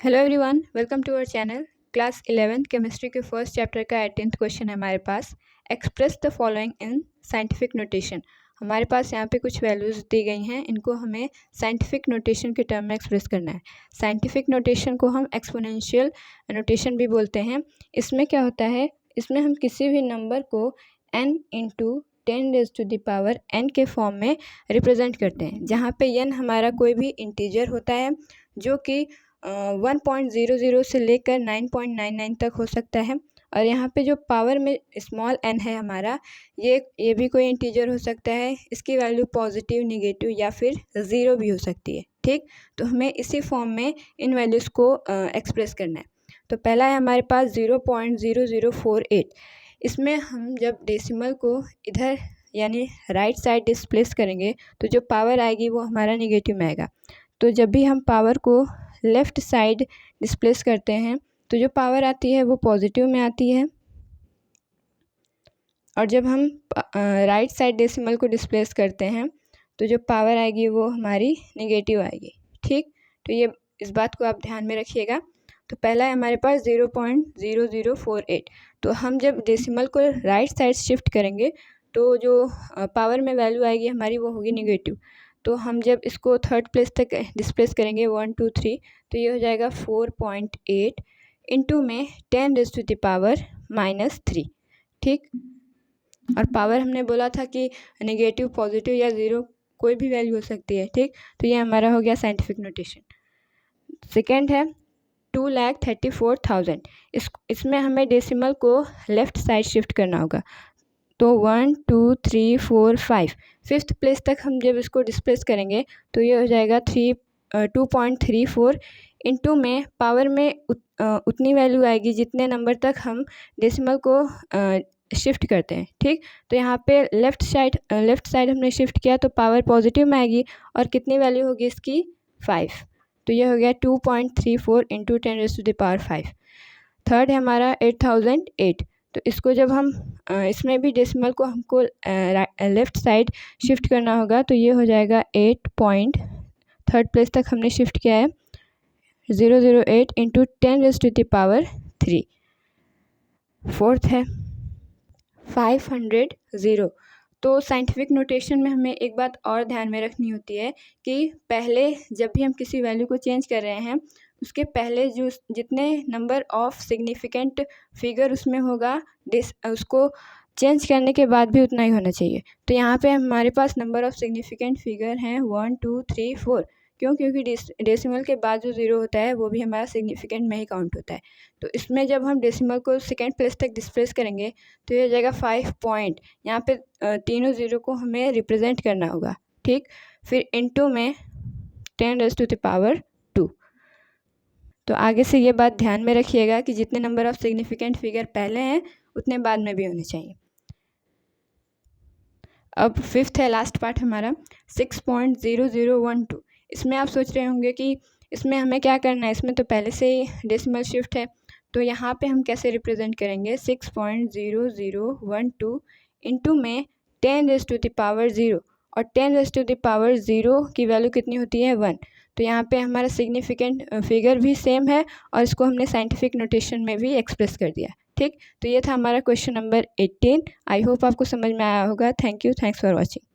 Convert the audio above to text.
Hello everyone, welcome to our channel. Class 11 chemistry के first chapter का 18th question है हमारे पास। Express the following in scientific notation. हमारे पास यहाँ पे कुछ वैल्यूज़ दी गई हैं, इनको हमें साइंटिफिक नोटेशन के टर्म में एक्सप्रेस करना है। साइंटिफिक नोटेशन को हम एक्सपोनेंशियल नोटेशन भी बोलते हैं। इसमें क्या होता है, इसमें हम किसी भी नंबर को n इंटू 10⁻⁴ n के फॉर्म में रिप्रेजेंट करते हैं, जहाँ पे n हमारा कोई भी इंटीजर होता है जो कि 1.00 से लेकर 9.99 तक हो सकता है। और यहाँ पे जो पावर में स्मॉल n है हमारा, ये भी कोई इंटीजर हो सकता है। इसकी वैल्यू पॉजिटिव, नेगेटिव या फिर ज़ीरो भी हो सकती है। ठीक, तो हमें इसी फॉर्म में इन वैल्यूज़ को एक्सप्रेस करना है। तो पहला है हमारे पास 0.0048। इसमें हम जब डेसिमल को इधर यानी राइट साइड डिस्प्लेस करेंगे तो जो पावर आएगी वो हमारा नेगेटिव में आएगा। तो जब भी हम पावर को लेफ़्ट साइड डिस्प्लेस करते हैं तो जो पावर आती है वो पॉजिटिव में आती है, और जब हम राइट साइड डेसिमल को डिस्प्लेस करते हैं तो जो पावर आएगी वो हमारी नेगेटिव आएगी। ठीक, तो ये इस बात को आप ध्यान में रखिएगा। तो पहला है हमारे पास 0.0048। तो हम जब डेसिमल को राइट साइड शिफ्ट करेंगे तो जो पावर में वैल्यू आएगी हमारी वो होगी नेगेटिव। तो हम जब इसको थर्ड प्लेस तक डिस्प्लेस करेंगे 1 2 3, तो ये हो जाएगा 4.8 इंटू में 10⁻⁻3। ठीक, और पावर हमने बोला था कि नेगेटिव, पॉजिटिव या ज़ीरो कोई भी वैल्यू हो सकती है। ठीक, तो ये हमारा हो गया साइंटिफिक नोटेशन। सेकेंड है 2,34,000। इसमें हमें डेसिमल को लेफ़्ट साइड शिफ्ट करना होगा। तो 1 2 3 4 5 फिफ्थ प्लेस तक हम जब इसको डिस्प्लेस करेंगे तो ये हो जाएगा 2.34 इंटू में पावर में उतनी वैल्यू आएगी जितने नंबर तक हम डेसिमल को शिफ्ट करते हैं। ठीक, तो यहाँ पे लेफ़्ट साइड हमने शिफ्ट किया तो पावर पॉजिटिव में आएगी, और कितनी वैल्यू होगी इसकी 5। तो ये हो गया 2.34 इंटू 10⁻5। थर्ड है हमारा 8008। तो इसको जब हम इसमें भी डेसिमल को हमको लेफ़्ट साइड शिफ्ट करना होगा तो ये हो जाएगा 8 थर्ड प्लेस तक हमने शिफ्ट किया है 008 इंटू 10⁻3। फोर्थ है 500। तो साइंटिफिक नोटेशन में हमें एक बात और ध्यान में रखनी होती है कि पहले जब भी हम किसी वैल्यू को चेंज कर रहे हैं उसके पहले जो जितने नंबर ऑफ सिग्निफिकेंट फिगर उसमें होगा उसको चेंज करने के बाद भी उतना ही होना चाहिए। तो यहाँ पे हमारे पास नंबर ऑफ सिग्निफिकेंट फिगर हैं 1 2 3 4। क्योंकि डेसिमल के बाद जो ज़ीरो होता है वो भी हमारा सिग्निफिकेंट में ही काउंट होता है। तो इसमें जब हम डेसिमल को सेकेंड प्लेस तक डिस्प्लेस करेंगे तो ये हो जाएगा 5 पॉइंट। यहाँ पे तीनों ज़ीरो को हमें रिप्रेजेंट करना होगा। ठीक, फिर इनटू में 10⁻²। तो आगे से ये बात ध्यान में रखिएगा कि जितने नंबर ऑफ सिग्निफिकेंट फिगर पहले हैं उतने बाद में भी होने चाहिए। अब फिफ्थ है लास्ट पार्ट हमारा 6.0012। इसमें आप सोच रहे होंगे कि इसमें हमें क्या करना है, इसमें तो पहले से ही डेसिमल शिफ्ट है, तो यहाँ पे हम कैसे रिप्रेजेंट करेंगे 6.0012 इंटू में 10⁻0। और 10⁻0 की वैल्यू कितनी होती है 1। तो यहाँ पे हमारा सिग्निफिकेंट फिगर भी सेम है और इसको हमने साइंटिफिक नोटेशन में भी एक्सप्रेस कर दिया। ठीक, तो ये था हमारा क्वेश्चन नंबर 18। आई होप आपको समझ में आया होगा। Thank you, thanks for watching.